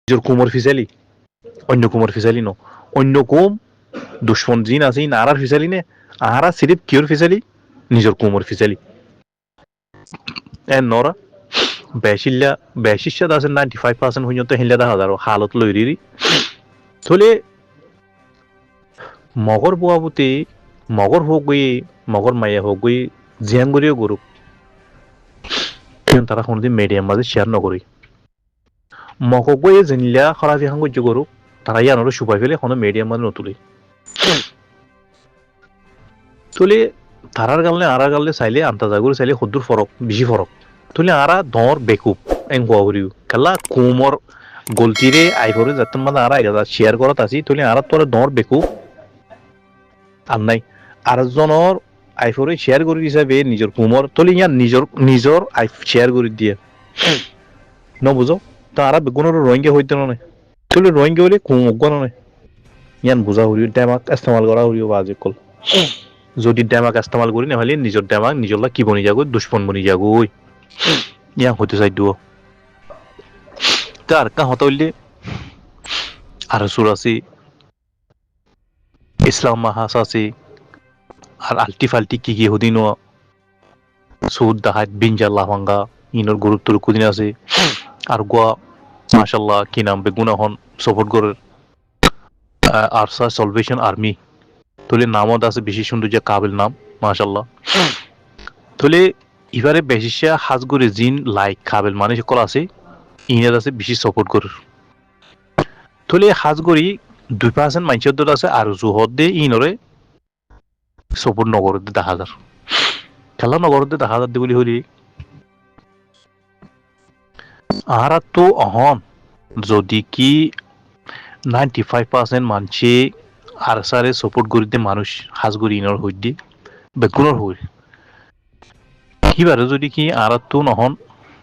নিজের কুমর ফিসালি অন্য কুমর ফিসালি ন অন্য কুম দুশ্মন জিন আছে নারার ফিসালি নে আহারা সিরিফ কিওর ফিসালি নিজের কুমর ফিসালি এন নরা বেশিল্লা বেশিষ্যা আছে 95% পর্যন্ত হিল্লা দেখা যার হালত লইরি থলে মগর বুয়াবুতি মগর হোক গই মগর মাইয়া হোক গই জিয়ান গরিও গরু তারা কোনোদিন মিডিয়াম মাঝে শেয়ার নকরি মগক গই জেনিলা খরাফি হাঙ্গ গরু তারা ইয়ানোর সুপাই ফেলে কোনো মিডিয়াম মাঝে নতুলে তুলে তারার গালে আরার গালে চাইলে আন্তাজাগুর চাইলে সদ্দুর ফরক বেশি ফরক তুলে আরা ধর বেকুব এং গুয়াহরিও খেলা কুমর গলতিরে আইভরে যাতে মানে আরা শেয়ার করাত আছি তুলে আরা তোর ধর বেকুব আর নাই আরেকজনের আইফোরে শেয়ার করে হিসাবে নিজের কুমর তুলে ইয়ার নিজের আইফ শেয়ার করে দিয়ে ন বুঝো তো আরা বেগুনের রোহিঙ্গা হইতে নয় তুলে রোহিঙ্গা হইলে কুমক নয় ইয়ান বুঝা হরিও ডেমাক ইস্তেমাল করা হরিও বাজে কল যদি ডেমাক ইস্তেমাল করি না হলে নিজের ডেমাক নিজের কি বনি যাগো দুশ্মন বনি যাগো ইয়া হতে চাই দিও তার কা হতে হইলে আর সুর আছে ইসলাম মাহাস আছে আর আলটি ফাল্টি কি হদিন সুদ দাহাত বিনজার লাফাঙ্গা ইনর গুরুত্ব কুদিন আছে আর গোয়া মাশাল্লাহ কি নাম বেগুনা হন সাপোর্ট করে আরসা সলভেশন আর্মি তোলে নামত আছে বেশি সুন্দর যে কাবিল নাম মাশাল্লাহ তোলে এবারে বেশিসা হাজগুড়ি জিন লাইক কাবিল মানে সকল আছে ইনার আছে বেশি সাপোর্ট করে তোলে হাজগুড়ি 2% মাইন্সের দর আছে আর জোহর দে ইনরে সাপোর্ট নগর দে 10,000 খেলা নগর দে 10,000 দি বলি হলি আর তো অহন যদি কি 95% মানছে আর সারে সাপোর্ট করে দিয়ে মানুষ হাজগুড়ি ইনর হই দি বেগুনের হই কিবারে যদি কি আর তো নহন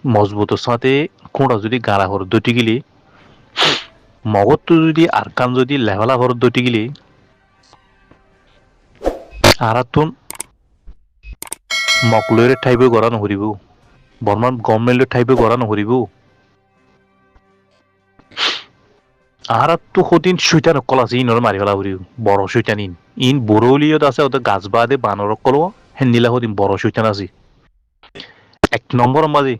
মজবুতের সাথে কোনটা যদি গাড়া হর দুটি গেলে মগত তো যদি আর কান যদি লেভেলা হর দুটি গেলে আর তো মকলয়ের ঠাইবে গড়া নহরিব বর্মান গভর্নমেন্টের ঠাইবে গড়া নহরিব আর তো সদিন সুইটান অকল আছে ইনর মারি ফেলা হরিব বড় সুইটান ইন বড়লিয়ত আছে ওদের গাছ বাদে বানর অকল হেন্দিলা সদিন বড় সুইটান আছে 1 নম্বর মাঝে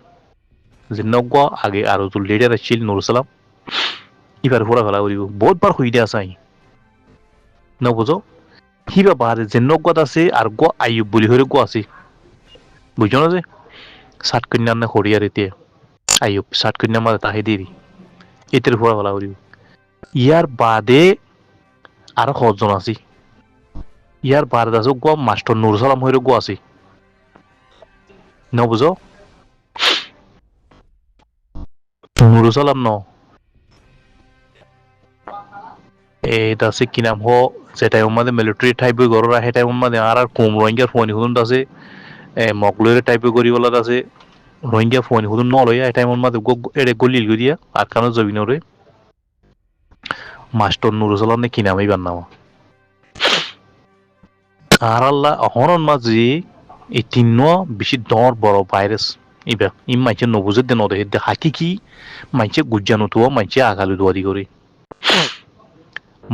যে নগা আগে আর তো লিডার ছিল নুরসালাম এবার ফোরা ফেলা করিব বহুত বার হইতে আসাই ন বুঝো হিবা বাহারে যে নগত আছে আর গো আইব বলি হরে গো আছে বুঝছো না যে ষাট কন্যার না হরিয়ার এতে আইব ষাট কন্যা মাঝে তাহে দেরি এতের ফোরা ফেলা করিব ইয়ার বাদে আর কজন আছে ইয়ার বাদে আছে গো মাস্টার নুরসালাম হইরে গো আছে ন বুঝো নুরসালাম ন এটা আছে কি নাম হো যেটা আমাদের মিলিটারি টাইপে গড়রা সেই টাইম মানে আর কম রোহিঙ্গার ফোন হুদুন আছে মকলয়ের টাইপে করিবলা আছে রোহিঙ্গা ফোন হুদুন নলয়া এই টাইম মানে এড়ে গলিল গরিয়া আর কানো জবিনরে মাস্টার নুরুসালাম নে কি নাম এইবার নাম আর আল্লাহ অহরন মাঝে এই তিন বেশি দর বড় ভাইরাস এবার ই মাইছে নবুজে দে নদে হাকি কি মাইছে গুজ্জানো তো মাইছে আগালু দোয়ারি করে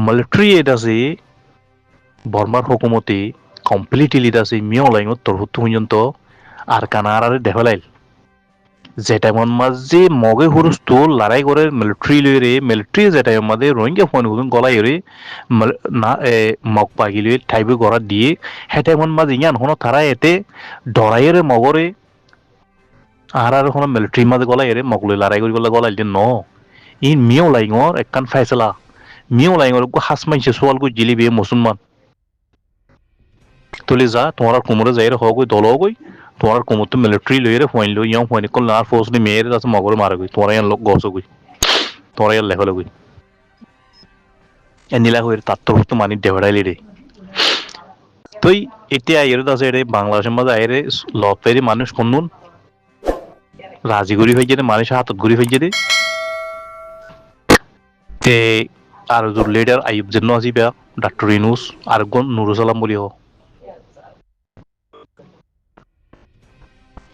মিলিটারি এটা আছে বর্মার হুকুমতে কমপ্লিটলি এটা আছে মিও লাইন তরহুত পর্যন্ত আর কানার আর দেখালাইল যেটা মন মাঝে মগে হুরুস তো লড়াই করে মিলিটারি লইরে মিলিটারি যেটা আমাদের রোহিঙ্গা ফোন হুদুন গলাই হরে না মগ পাগি লই ঠাইবে গড়া দিয়ে হেটা মন মাঝে ইয়ান হনো তারা এতে ডরাইরে মগরে আর হনো মিলিটারি মাঝে গলাই হরে মগ লই লড়াই করি বলে গলাই দিয়ে ন ইন মিও লাইঙর একখান ফাইসলা মিও লাইঙর গো হাস মাইছে সোয়াল গো জিলিবে মুসলমান তুলে যা তোমার কোমরে যাই রে হগই দল হগই তোমার কোমর তো মিলিটারি লইরে ফোন লই ইয়ং ফোন কল আর ফোর্স নি মেরে আছে মগরে মারে গই তোমার ইয়ান লোক গছ গই তোমার ইয়ান লেভেল গই এনিলা হইরে তার তো মানি দেবড়াইলি রে তুই এতিয়া এর আছে রে বাংলাদেশের মাঝে আইরে লপেরি মানুষ কোনুন রাজিগুড়ি হয়ে যেতে মানুষ হাতত গুড়ি হয়ে যেতে তে আর জোর লিডার আইব জন্য আসি বেয়া ডাক্তার ইনুস আর গন নুরুসালাম বলি হ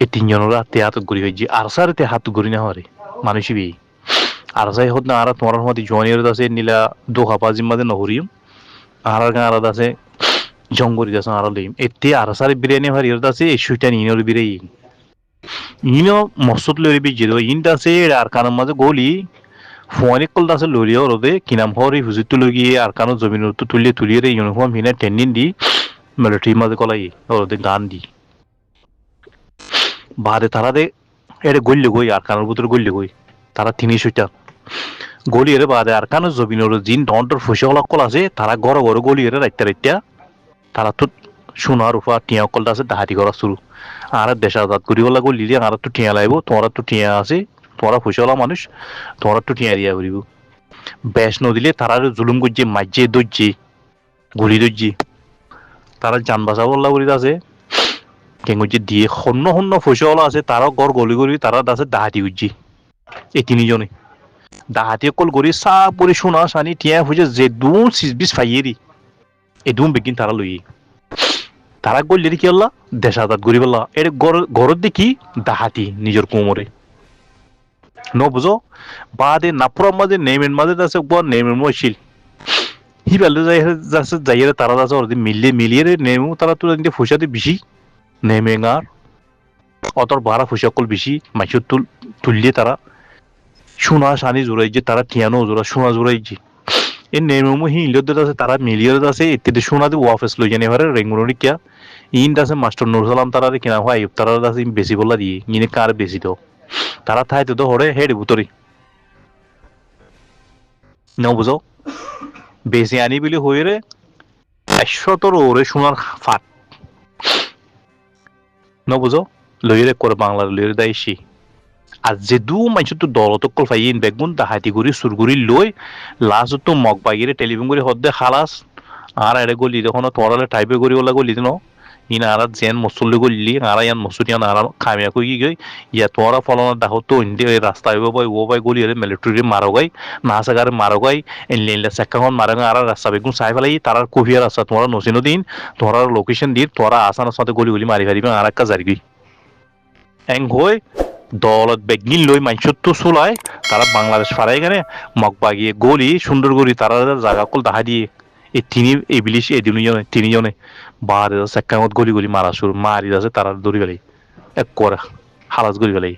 এই তিনজনের হাতে হাত ঘুরি হয়েছে আর স্যার হাত ঘুরি না হরে মানুষই বি আর যাই হোক না আর তোমার মধ্যে জোয়ানির আছে নীলা দোহাবাজির মাঝে নহরিম আর গাঁ আলাদা আছে জঙ্গরি আছে আর লইম এতে আর সারি বিরিয়ানি ভার ইরদ আছে এই সুইটা নিনর বিরাই ইনো মসুদ লরি বিজিরো ইনটা আছে আর কানের মাঝে গলি ফোনে কল আছে লরিও রদে কিনাম হরি হুজুর তুলে গিয়ে আর কানো জমিন তো তুলিয়ে রে ইউনিফর্ম হিনে টেন্ডিন দি মিলিটারি মাঝে কলাই ওরদে গান দি বাদে তারা দে এটা গল্লে গই আর কানোর ভিতরে গল্লে গই তারা তিনি সুইটা গলি এর বাদে আর কানো জমিনের জিন ডন্টর ফুসে কল আছে তারা গড় গড় গলি এর রাইতা তারা তো সোনার উপা টিয়া কলটা আছে ডাহাতি করা শুরু আর দেশ আজাদ করি বলা গলি দিয়ে আর তো টিয়া লাইব তোমার তো টিয়া আছে তোরা ফুসলা মানুষ তোরা তো টিয়া দিয়া করিব বেশ নদিলে তারা জুলুম করছে মাঝে দর্জি গুলি দর্জি তারা যান বাঁচা বললা করি আছে কেন করছে দিয়ে সন্ন সন্ন ফুসলা আছে তারা গড় গলি করি তারা আছে ডাহাতি করছি এই তিনজনে ডাহাতি অকল করি চাহ পরি সোনা চানি টিয়া ফুসে যে দুম চিজ ফাইয়েরি এই দুম বেগিন তারা লই তারা গল্লি কি হল্লা দেশ আজাদ করি বললা এটা ঘরের দেখি ডাহাতি নিজের কোমরে ন বুঝো বাদে নাপুরার মাঝে নেমের মাঝে আছে নেমের মশিল হি বেলে যাচ্ছে যাইয়ে তারা আছে ওর মিলিয়ে নেমু তারা তো ফুসাতে বেশি নেমে গার অতর ভাড়া ফুসা কল বেশি মাইসুর তুললে তারা সোনা সানি জোড়াইছে তারা টিয়ানো জোড়া সোনা জোড়াইছে এই নেমু হি ইলিয়ত আছে তারা মিলিয়ে আছে ইত্যাদি সোনা দিয়ে ওয়াফেস লই জানি এবারে রেঙ্গুনি কিয়া ইন আছে মাস্টার নুর সালাম তারা কিনা হয় তারা আছে বেশি বলা দিয়ে ইনে কার বেশি তো তারা থাইতে তো হরে হেড ভুতরি ন বুঝো বেশি আনি বলে হয়ে রে 100 ওরে সোনার ফাট ন বুঝো লইরে করে বাংলার লইরে দাইছি আর যে দু মানুষ তো দলত কল ফাইন বেগুন দাহাতি করি সুরগুড়ি লই লাস্ট তো মগ বাইরে টেলিফোন করে হদ্দে খালাস আর এড়ে গলি তখন তোরালে টাইপে করি ওলা গলি ন ইন আর জেন মসল্লি গলি আর ইয়ান মসুরিয়ান আর খামিয়া কই গই ইয়া তোরা ফলনা দাহ তো ইন্ডি রাস্তা হইব বাই ও বাই গলি এর মিলিটারি মারো গাই না সাগারে মারো গাই এনলেন সেকাখন মারো আর রাস্তা বেগুন সাই ফেলাই তারার কুফিয়ার রাস্তা তোরা নসিনো দিন তোরা লোকেশন দি তোরা আসানোর সাথে গলি গলি মারি ফারিবে আর একটা জারি গই এং হই দলত বেগিন লই মাইসত তো চলায় তারা বাংলাদেশ ফারাই এখানে মগবাগিয়ে গলি সুন্দর গলি তারা জায়গা কল দাহা দিয়ে এই ইবলিশ এই তিনজনে বারে সেকামত গলি গলি মারা শুরু মারি আছে তারা দৌড়ি গেলাই এক করে হালাস গলি গেলাই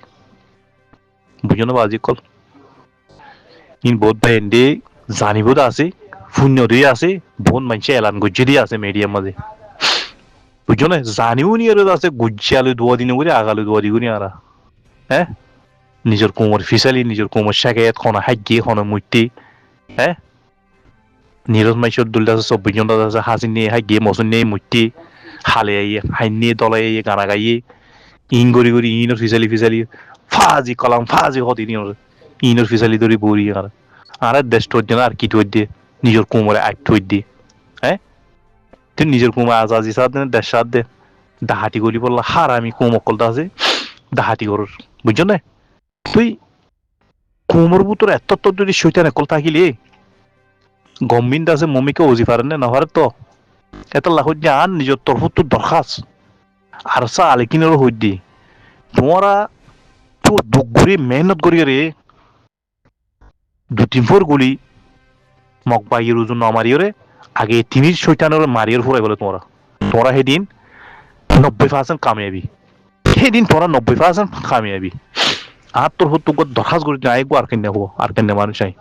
বুঝো না বাজি কল ইন বহুত ভাই এন্ডে জানিব দা আছে শূন্য দিয়ে আছে বহুত মানুষে এলান গজ্জে দিয়ে আছে মিডিয়ার মাঝে বুঝছো না জানিও নি আর আছে গুজ্জে আলু দোয়া দিন করে আগালু দোয়া দিগুনি আর হ্যাঁ নিজের কোমর ফিসালি নিজের কোমর শেখায়ত খন হাগিয়ে খন মুইটি হ্যাঁ নিরজ মাইসর দুলটা আছে 24 জন আছে হাসি নিয়ে হাগিয়ে মসুন নিয়ে মুইটি হালে আইয়ে হাইন নিয়ে দলাই আইয়ে গানা গাইয়ে ইন গড়ি গড়ি ইনর ফিসালি ফাজি কলাম ফাজি হতি নিয়র ইনর ফিসালি ধরি বড়ি আর দেশ তোর জন্য আর কি তোর দিয়ে নিজের কোমরে আট তোর দিয়ে হ্যাঁ তুই নিজের কোমরে আজাজি সাথ দে দেশ সাথ দে ডাহাটি গলি বললা হার আমি কোমকলটা আছে ডাহাতি করর বুঝছো না তুই কোমর ভিতরে এত যদি শৈতান একল থাকিলে গভর্নমেন্ট আছে মমিকে ওজি পারেন না হরে তো এত লাহত আন নিজের তরফ তো দরখাস আর সা আলেকিনের হইত দি তোমরা তো দুঃখ করে মেহনত করি রে 2-3 গুলি মগ বাইয়ের ওজন মারিও রে আগে তিনি শৈতানের মারিয়ার ফুরাই বলে তোমরা সেদিন 90% কামিয়াবি সেদিন তোরা 90% কামিয়াবি আর তোর হতো দরখাস্ত করে আইগো আর কেন মানুষ চাই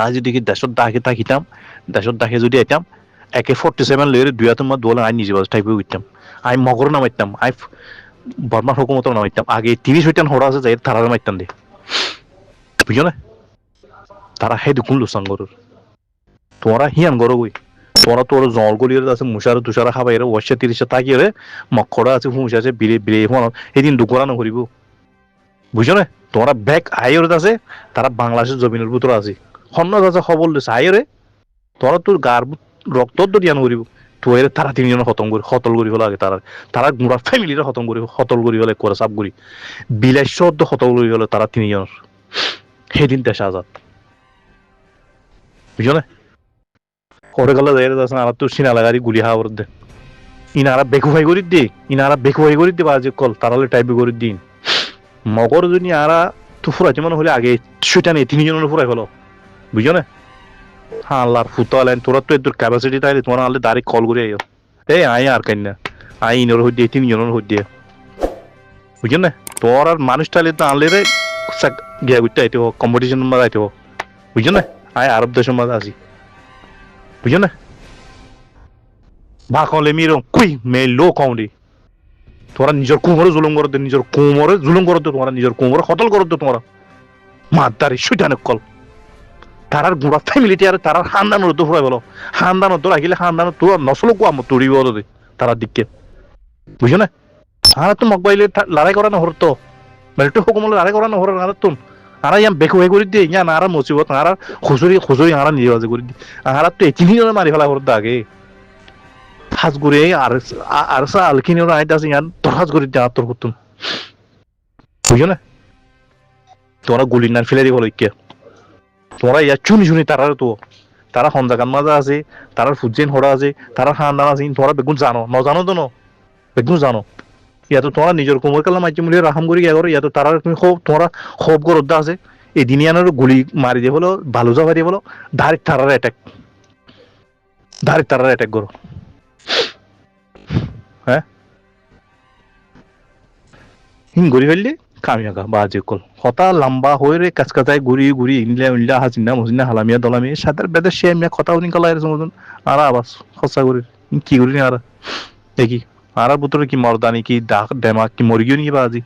আজ যদি দেশত দাকে থাকিতাম দেশত দাকে যদি আইতাম AK-47 লইরে দুই হাতে মত দোলা আই নিজে বাস টাইপে উঠতাম আমি মগর নামাইতাম আই বর্মা হুকুমত নামাইতাম আগে 30 হড়া আছে যাই তারা নামাইতাম দে বুঝছো না তারা হে দুকুন লুসাঙ্গর তোরা হিয়ান গরো গই তোর জল গলিয়ে আছে মুসার তুষারা খাবাই রে 30 তাকিয়ে রে মকড়া আছে হুঁশ আছে বিরে বিরে হন এদিন দুকরানো করিব বুঝছো না তোমরা ব্যাক আইর আছে তারা বাংলাদেশের জমিনের ভিতরে আছে হন্য আছে খবর দিছে আইরে তোরা তোর গার রক্ত দিয়ান করিব তো এর তারা তিনজন খতল করি হলো আগে তারা গুড়া ফ্যামিলিরা খতল করি হলে করে সাপ করি বিলাস খতল করি হলে তারা তিনজনের সেদিন দেশ আজাদ বুঝছো না করে গেলে যাই আছে আর তোর সিনা লাগারি গুলি হাওয়ার দে ইনারা বেকুফাই করি দে ইনারা বেকুফাই করি দে বাজে কল তারালে টাইপে করি দিন মগর যদি আরা তো ফুরাইতে মনে হলে আগে শৈতানে তিনজনের ফুরাই ফেলো বুঝছো না হ্যাঁ আল্লাহর ফুতালেন তোরা তো এদের ক্যাপাসিটি তাইলে তোমার আনলে ডাইরেক্ট কল করে আইও এই আই আর কেন না আই ইনোর হই দিয়ে তিনজনের হই দিয়ে বুঝছো না তোর আর মানুষ তাইলে তো আনলে রে গিয়া করতে আইতে হোক কম্পিটিশন মাঝে আইতে হোক বুঝছো না আই আরব দেশের মাঝে আছি বুঝছো না ভাকলে মিরম কুই মে লো কৌন্ডি তোরা নিজের কোমরে জুলুম করো নিজের কোমরে জুলুম করো তোমরা নিজের কোমরে হতল করো তোমরা মাদারি শৈতানের কল তারার গুড়া ফ্যামিলিটি আর তারার খানদানোর তো ফুরাই বলো খানদানোর তো রাখিলে খানদানোর তো নসল কো আমার তৈরি বলো দে তারার দিককে বুঝছো না আর তো মকবাইলে লড়াই করা না হরতো মেলটো হুকুমলে লড়াই করা না হর আর তুম আর ইয়াম বেকু হয়ে করে দিয়ে ইয়ান আর মুসিবত আর খুচুরি খুচুরি আর নিজে বাজে করে দিয়ে আর তো এতিনি জন মারি ফেলা হরতো আগে হাজ করে আর সা আলকিনি ওরা আইতা আছে ইয়ান তোর হাজ করে দিয়ে তোর করতুম বুঝছো না তোরা গুলি না ফেলে দিব লইকে তোরা ইয়া চুনি চুনি তারার তো তারা হন্দাকান মাজা আছে তারার ফুজেন হড়া আছে তারা খানদান আছে তোরা বেগুন জানো ন জানো তো ন বেগুন জানো ইয়াতো তোরা নিজের কোমর কালা মাইছে মুলি রাহাম করি গিয়া করো ইয়াতো তারা তুমি খুব তোরা খুব গরদ্দা আছে এই দিনিয়ানোর গুলি মারি দিয়ে বলো ভালো যা মারি বলো ডাইরেক্ট তারার অ্যাটাক করো হ্যাঁ হিং ঘুরি ফেললি কামিয়াগা বাজে কল হতা লম্বা হয়ে রে কাছকাছায় ঘুরি ইনলা হাসিনা মসিনা হালামিয়া দলামিয়া সাদার বেদের সে এমনি কথা উনি কালাই মতন আর আবাস খসা করি কি করি আর দেখি আর বুতরে কি মর্দানি কি ডাক দেমাক কি মরিগিও নি বাজি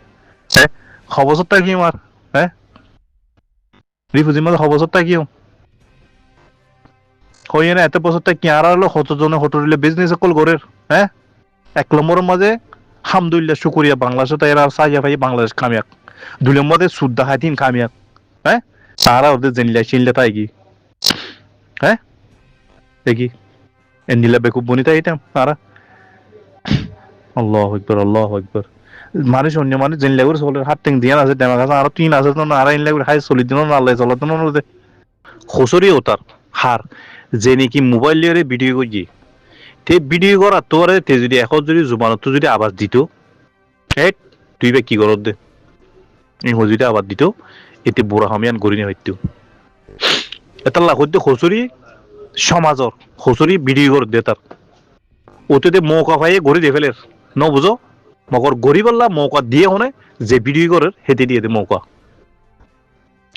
হ্যাঁ খবরটা কি আমার হ্যাঁ রিফুজি মাঝে খবরটা কি কইয়ে না এত বছরটা কি আর হলো কতজনে হোটেলে বিজনেস কল করে হ্যাঁ 1 নম্বরের মাঝে আলহামদুলিল্লাহ শুকরিয়া বাংলাদেশে তাই আর সাইয়া ভাই বাংলাদেশ কামিয়াক 2 নম্বরে সুদ্দা হাতিন কামিয়াক হ্যাঁ সারা ওদের জেনলা শিনলা তাই কি হ্যাঁ দেখি এন্ডিলা বেকুব বনিতা এটা আরা আল্লাহু আকবার মানুষ অন্য মানুষ জেনলা করে চলে হাত টেং দিয়া আছে দেমা কাছে আর 3 আছে তো আর ইনলা করে হাই চলি দিন না আল্লাহ চলা তো না খসরি ওতার হার যে নাকি মোবাইল লিয়ে ভিডিও করি তে ভিডিও করা তোরে তে যদি এখন যদি জুবানত যদি আওয়াজ দিত এই তুই বে কি করত দে এই হজিটা আওয়াজ দিত এতে বুড়া হামিয়ান গরিনে হইতো এটা লাখতে খসরি সমাজর খসরি ভিডিও করে দে তার ওতে মৌকা পাইয়ে গড়ি দে ফেলের ন বুঝো মকর গরিব আল্লাহ মৌকা দিয়ে হনে যে ভিডিও করে হেতে দিয়ে দে মৌকা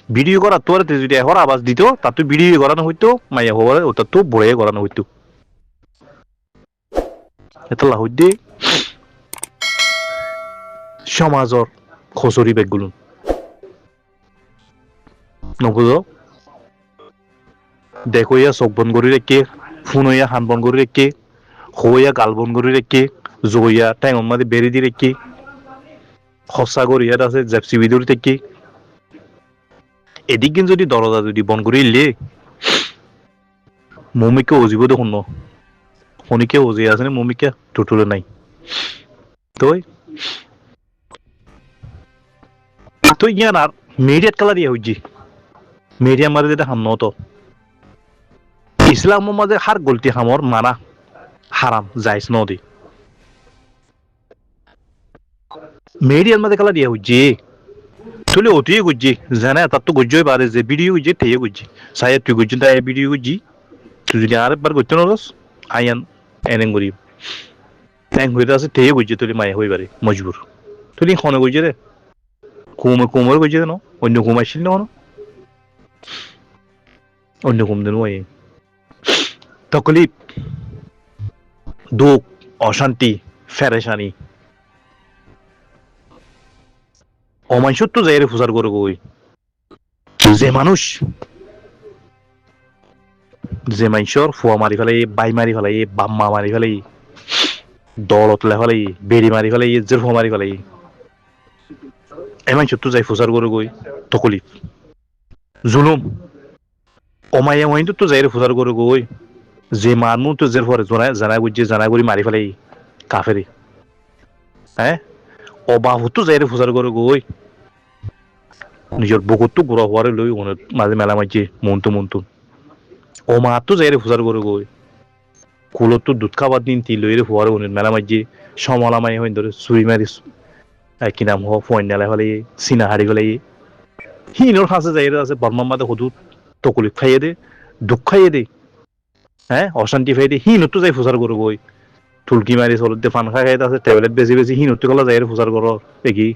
ভিডিও করা তোর যদি এখন আওয়াজ দিত তার তো ভিডিও করানো হইতো মাইয়া হওয়ার ওটা তো বড়ে করানো হইতো এটা লাহদ্দি সমাজর খসরি বেগগুলো নবুঝো দেখো ইয়া চোখ বন কৰি ৰেখে ফোন হইয়া হান বন কৰি ৰেখে হইয়া গাল বন কৰি রেখে জইয়া টাইম মাঝে বেরি দি রেখে খসা করে ইয়াত আছে জেপসি ভিতর থেকে এদিক যদি দরজা যদি বন করে ইলে মমিকে অজিব দেখুন ন শনিকে অজি আছে না মমিকে টোটলে নাই তই তো ইয়ান আর মিডিয়াত কালা দিয়া হইজি মিডিয়া মারে যেটা হাম নত ইসলাম মাঝে হার গলতি হামর মানা হারাম যাইস নদী মিডিয়ার মাঝে কালা দিয়া হইজি তুলে অতিয়ে গুজি জানা তার তো গুজই পারে যে ভিডিও গুজি তেয়ে গুজি সায়া তুই গুজি তাই ভিডিও গুজি তুই যদি আরেকবার করতে নরস আয়ান এনেং করি ট্যাং হইতে আছে তেয়ে গুজি তুলি মায়া হই পারে মজবুর তুলি খনে গুজি রে কুমে গুজি ন অন্য কুম আসছিল না অন্য কুম দেন ওই তকলিফ দুঃখ অশান্তি ফেরেশানি অমানুষ তো যাই রে ফুসার করে কই যে মানুষ যে মানুষের ফুয়া মারি ফেলাই বাই মারি ফেলাই বাম্মা মারি ফেলাই দলত লে ফেলাই বেড়ি মারি ফেলাই জের ফুয়া মারি ফেলাই এই মানুষ তো যাই ফুসার করে কই তকলিফ জুলুম অমাইয়া মহিন তো যাই রে ফুসার করে কই যে মারমু তো জের ফরে জানা করি মারি ফেলাই কাফেরি হ্যাঁ অবাহ তো যাই রে ফুসার করে কই নিজের বুকুত গুড়া হওয়ারে লই মাঝে মেলা মাঝে মনতো ও মা তো যাই রে ফুসার করে গই কুলত তো দুধ খাবার দিন তি লই রে হওয়ারে মেলা মাঝে সমলা মাই হইন ধরে সুই মারি কি নাম হ ফোন নেলা হলে সিনা হারি গলে হিনোর ফাঁসে যাই আছে বর্মার মাঝে হদু তকলিফ খাইয়ে দে দুঃখ খাইয়ে দে হ্যাঁ অশান্তি খাইয়ে দে হিনো তো যাই ফুসার করবো ওই টুলকি মারি চলতে ফান খাই খাইতে আছে ট্যাবলেট বেশি বেশি হিনোতে কলা যাই ফুসার করো দেখি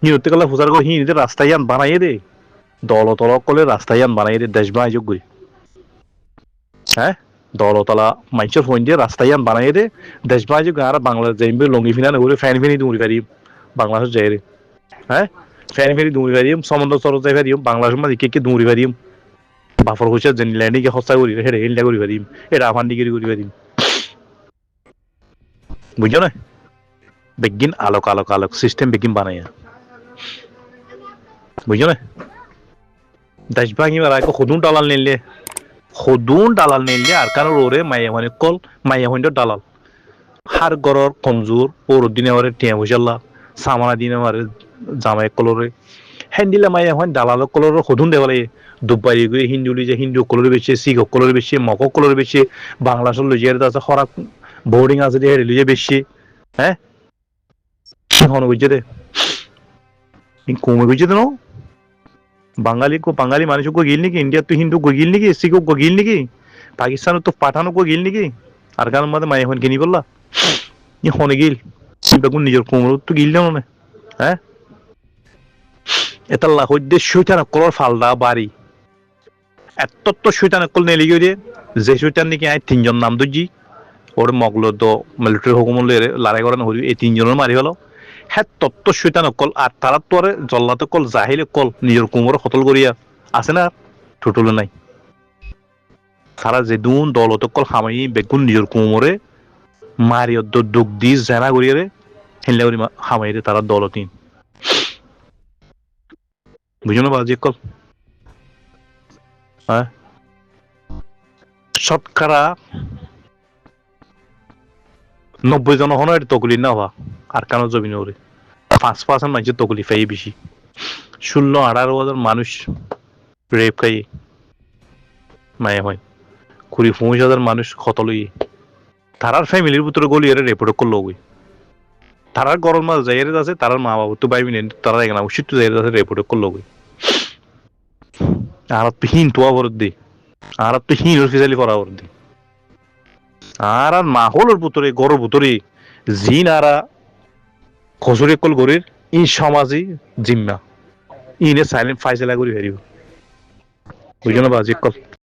হিনোতে কলা ফুসার করো হিনিতে রাস্তায় আন বানাইয়ে দে দল তল কলে রাস্তায় আন বানাইয়ে দে দেশ বানাই যোগ হ্যাঁ দলতলা মাইচর ফোন দিয়ে রাস্তায় আন বানাইয়ে দে দেশ বানাই যোগ আর বাংলাদেশ যাইবে লঙ্গি ফিনা নগরে ফ্যান ফিনি দৌড়ি পারি বাংলাদেশ যাই রে হ্যাঁ ফ্যান ফিনি দৌড়ি পারিম সমুদ্র চর যাই পারিম বাংলাদেশের মাঝে কে দৌড়ি পারিম বাফর কইছে যেন ল্যান্ডিকে হস্তা করি হেডে হেলটা করি পারিম এটা আফান দিকে করি পারিম বুঝছো না বেগিন আলোক আলোক আলোক সিস্টেম বেগিন বানাইয়া বুঝছো না দেশ ভাঙি বেড়া সদুন দালাল নিলে আর কারণ ওরে মাইয়া মানে কল মাইয়া হইন্ড দালাল হার গরর কমজোর ওর দিনে ওরে টিয়া বসাল্লা সামানা দিনে মারে জামাই কলরে হ্যান্ডিলা মাইয়া হইন দালাল কলর সদুন দেওয়া লাগে দুবাই গিয়ে হিন্দু লিজে হিন্দু কলর বেশি শিখ কলর বেশি মক কলর বেশি বাংলাদেশের লুজিয়ে আছে খরাক বোর্ডিং আছে যে হেরে লিজে বেশি হ্যাঁ হন বুঝছে দে কমে বুঝছে তো বাঙালি মানুষ को गिल नहीं इंडिया तो हिंदू को गिल नहीं सिख को गिल नहीं पाकिस्तान तो पाठानो को गिल नहीं আর কারণ মধ্যে মাই এখন কিনি বললা ই হনে গিল বেগুন নিজের কোমর তো গিল না মনে হ্যাঁ এটা আল্লাহ হইদে শয়তান কলর ফালদা বাড়ি এত তো শয়তান কল নেলি গিয়ে যে শয়তান নাকি আই তিনজন নাম দজি ওর মগলো তো মিলিটারি হুকুম লড়াই করেন হরি এই তিনজনের মারি হলো হ্যাঁ তত্ত্ব শৈতান কল আর তারা তো আরে জল্লাতে কল জাহিলে কল নিজের কুমোর হতল করিয়া আছে না ঠুটুলে নাই তারা যে দুন দলত কল হামাই বেগুন নিজের কুমোরে মারিয় দুঃখ দি জেনা করিয়া রে হেলে করি হামাই রে তারা দলতিন বুঝো না বাজি কল হ্যাঁ শতকরা 90 জন হন তকলি না হওয়া আর কেন জমিন ওরে 5% মানুষের তকলি ফাই বেশি 16-18 হাজার মানুষ রেপ খাই মায়া হয় 20-25 হাজার মানুষ ক্ষত লইয়ে তারার ফ্যামিলির ভিতরে গলি এর রেপোর্ট করলো ওই তারার গরম মাছ যাই আছে তারার মা বাবা তো বাইবি নেন তারা এখানে উচিত তো যাই আছে রেপোর্ট করলো ওই আর তো হিন তো আবার দি আর তো হিন অফিসিয়ালি করা আবার দি আর আর মাহলের ভিতরে গরর ভিতরে জিন আরা খসুরি কল গরির ই সমাজই জিম্মা ইনে সাইলেন্ট ফাইসলা করি হারিব বুঝলো না বাজি কল